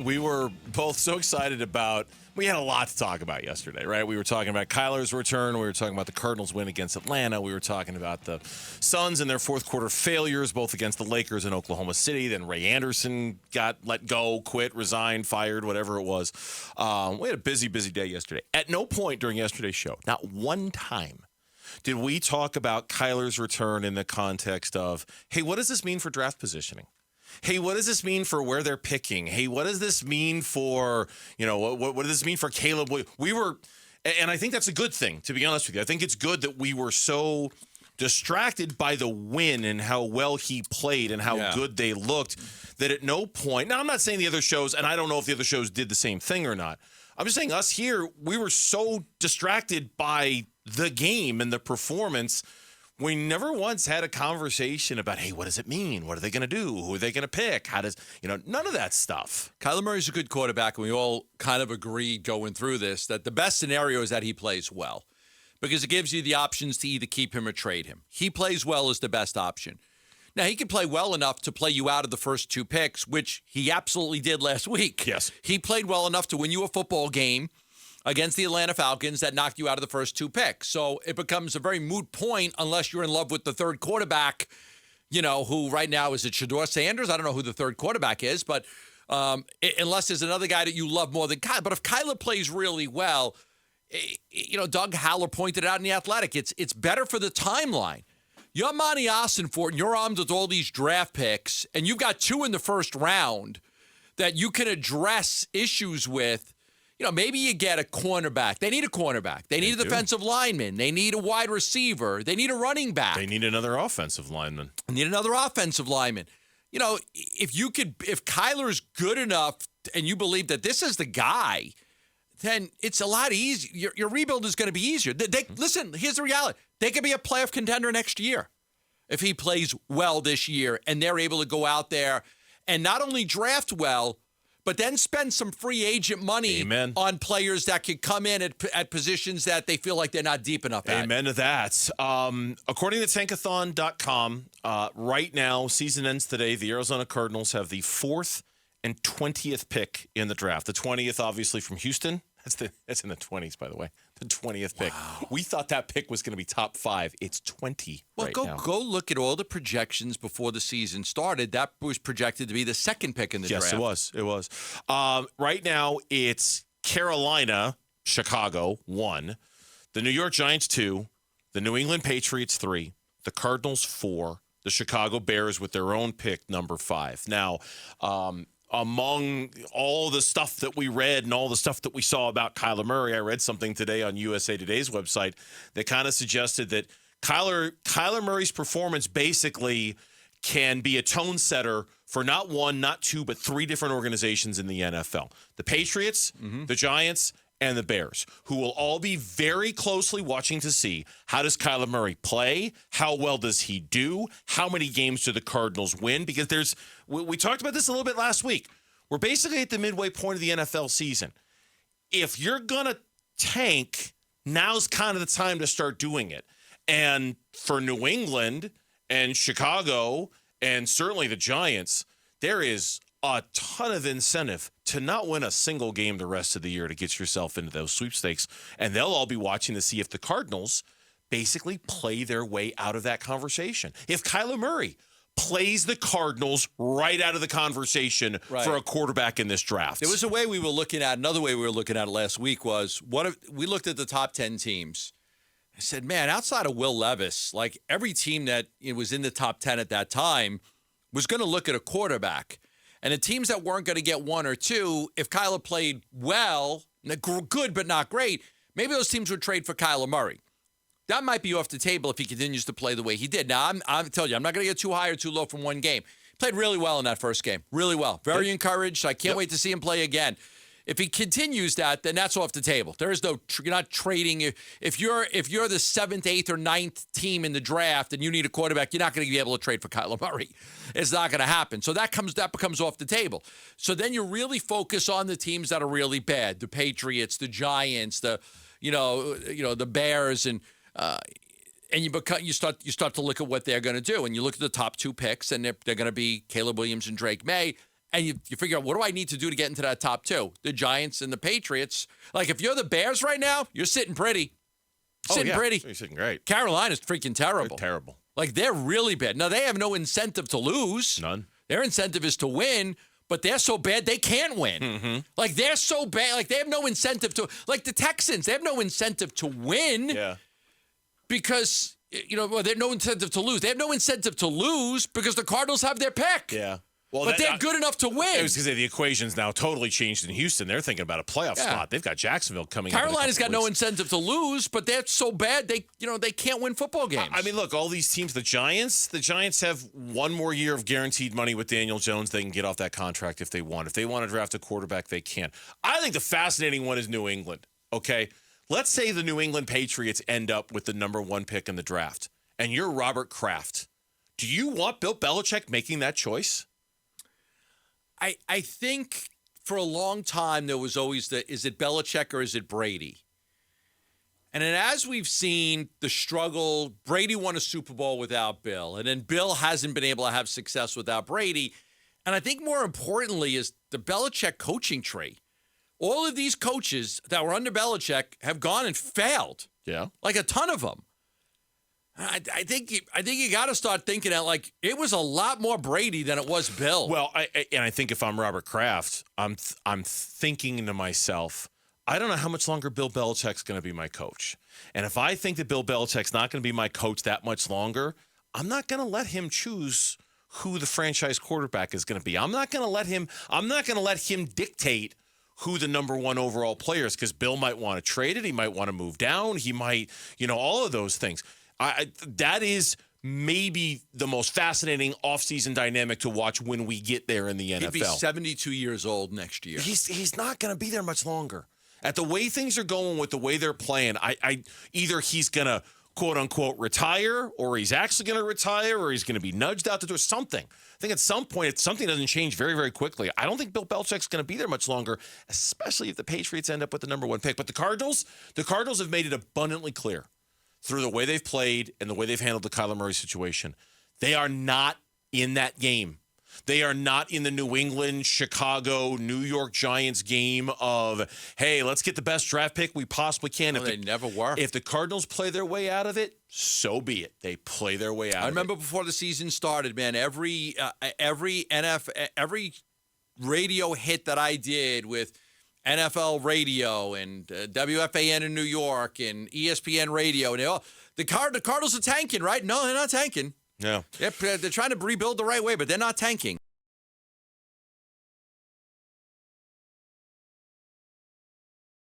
We were both so excited about. We had a lot to talk about yesterday, right? We were talking about Kyler's return. We were talking about the Cardinals' win against Atlanta. We were talking about the Suns and their fourth quarter failures, both against the Lakers and Oklahoma City. Then Ray Anderson got let go, quit, resigned, fired, whatever it was. We had a busy day yesterday. At no point during yesterday's show, not one time, did we talk about Kyler's return in the context of, hey, what does this mean for draft positioning? Hey, what does this mean for where they're picking? Hey, what does this mean for, what does this mean for Caleb? We were, and I think that's a good thing, to be honest with you. I think it's good that we were so distracted by the win and how well he played and how good they looked that at no point, now I'm not saying the other shows, and I don't know if the other shows did the same thing or not. I'm just saying us here, we were so distracted by the game and the performance. We never once had a conversation about, hey, what does it mean? What are they going to do? Who are they going to pick? How does, none of that stuff. Kyler Murray's a good quarterback, and we all kind of agreed going through this that the best scenario is that he plays well because it gives you the options to either keep him or trade him. He plays well is the best option. Now, he can play well enough to play you out of the first two picks, which he absolutely did last week. Yes. He played well enough to win you a football game against the Atlanta Falcons that knocked you out of the first two picks. So it becomes a very moot point unless you're in love with the third quarterback, who right now is it Shedeur Sanders? I don't know who the third quarterback is, but unless there's another guy that you love more than Kyler. But if Kyler plays really well, Doug Haller pointed out in The Athletic, it's better for the timeline. You're Monty Ossenfort, and you're armed with all these draft picks, and you've got two in the first round that you can address issues with. Maybe you get a cornerback. They need a cornerback. They need a defensive lineman. They need a wide receiver. They need a running back. They need another offensive lineman. If Kyler's good enough and you believe that this is the guy, then it's a lot easier. Your rebuild is going to be easier. Listen, here's the reality. They could be a playoff contender next year if he plays well this year and they're able to go out there and not only draft well, but then spend some free agent money on players that could come in at positions that they feel like they're not deep enough at. Amen to that. According to Tankathon.com, right now, season ends today, the Arizona Cardinals have the 4th and 20th pick in the draft. The 20th, obviously, from Houston. That's in the 20s, by the way. The 20th pick. Wow. We thought that pick was going to be top 5. It's 20 right now. Go look at all the projections before the season started. That was projected to be the 2nd pick in the draft. Yes, it was. Right now, it's Carolina, Chicago, 1. The New York Giants, 2. The New England Patriots, 3. The Cardinals, 4. The Chicago Bears with their own pick, number 5. Now, among all the stuff that we read and all the stuff that we saw about Kyler Murray, I read something today on USA Today's website that kind of suggested that Kyler Murray's performance basically can be a tone setter for not 1, not 2, but 3 different organizations in the NFL. The Patriots, the Giants, and the Bears, who will all be very closely watching to see how does Kyler Murray play, how well does he do, how many games do the Cardinals win, because we talked about this a little bit last week. We're basically at the midway point of the NFL season. If you're going to tank, now's kind of the time to start doing it. And for New England and Chicago and certainly the Giants, there is a ton of incentive to not win a single game the rest of the year to get yourself into those sweepstakes. And they'll all be watching to see if the Cardinals basically play their way out of that conversation. If Kyler Murray plays the Cardinals right out of the conversation for a quarterback in this draft. There was another way we were looking at it last week was, what if we looked at the top 10 teams? I said, man, outside of Will Levis, like every team that was in the top 10 at that time was going to look at a quarterback. And the teams that weren't going to get 1 or 2, if Kyler played well, good but not great, maybe those teams would trade for Kyler Murray. That might be off the table if he continues to play the way he did. Now, I'm telling you, I'm not going to get too high or too low from one game. He played really well in that first game. Really well. Very encouraged. I can't wait to see him play again. If he continues that, then that's off the table. There is you're not trading. If you're the 7th, 8th, or 9th team in the draft and you need a quarterback, you're not going to be able to trade for Kyler Murray. It's not going to happen. So that becomes off the table. So then you really focus on the teams that are really bad: the Patriots, the Giants, the Bears, and you start to look at what they're going to do, and you look at the top 2 picks, and they're going to be Caleb Williams and Drake May. And you figure out, what do I need to do to get into that top two? The Giants and the Patriots. Like, if you're the Bears right now, you're sitting pretty. Sitting pretty. You're sitting great. Carolina's freaking terrible. They're terrible. Like, they're really bad. Now, they have no incentive to lose. None. Their incentive is to win, but they're so bad they can't win. Mm-hmm. Like, they're so bad. Like, they have no incentive to. Like, the Texans, they have no incentive to win. Yeah. Because, well, they have no incentive to lose. They have no incentive to lose because the Cardinals have their pick. Yeah. Well, but they're good enough to win. I was going to say the equation's now totally changed in Houston. They're thinking about a playoff spot. They've got Jacksonville coming. Carolina's got no incentive to lose, but they're so bad they can't win football games. I mean, look, all these teams, the Giants have one more year of guaranteed money with Daniel Jones. They can get off that contract if they want. If they want to draft a quarterback, they can. I think the fascinating one is New England. Okay, let's say the New England Patriots end up with the number 1 pick in the draft, and you're Robert Kraft. Do you want Bill Belichick making that choice? I think for a long time there was always is it Belichick or is it Brady? And then as we've seen the struggle, Brady won a Super Bowl without Bill, and then Bill hasn't been able to have success without Brady. And I think more importantly is the Belichick coaching tree. All of these coaches that were under Belichick have gone and failed. Yeah. Like a ton of them. I think you got to start thinking that like it was a lot more Brady than it was Bill. Well, I think if I'm Robert Kraft, I'm thinking to myself, I don't know how much longer Bill Belichick's going to be my coach. And if I think that Bill Belichick's not going to be my coach that much longer, I'm not going to let him choose who the franchise quarterback is going to be. I'm not going to let him dictate who the number 1 overall player is, because Bill might want to trade it. He might want to move down. He might, all of those things. That is maybe the most fascinating offseason dynamic to watch when we get there in the NFL. He'd be 72 years old next year. He's not going to be there much longer. At the way things are going with the way they're playing, I either he's going to quote unquote retire, or he's actually going to retire, or he's going to be nudged out to do something. I think at some point, something doesn't change very, very quickly. I don't think Bill Belichick's going to be there much longer, especially if the Patriots end up with the number 1 pick. But the Cardinals have made it abundantly clear through the way they've played and the way they've handled the Kyler Murray situation, they are not in that game. They are not in the New England, Chicago, New York Giants game of, hey, let's get the best draft pick we possibly can. No, they never were. If the Cardinals play their way out of it, so be it. They play their way out of it. I remember before the season started, man, every radio hit that I did with NFL radio and WFAN in New York and ESPN radio, and the Cardinals are tanking, right? No, they're not tanking. No. They're trying to rebuild the right way, but they're not tanking.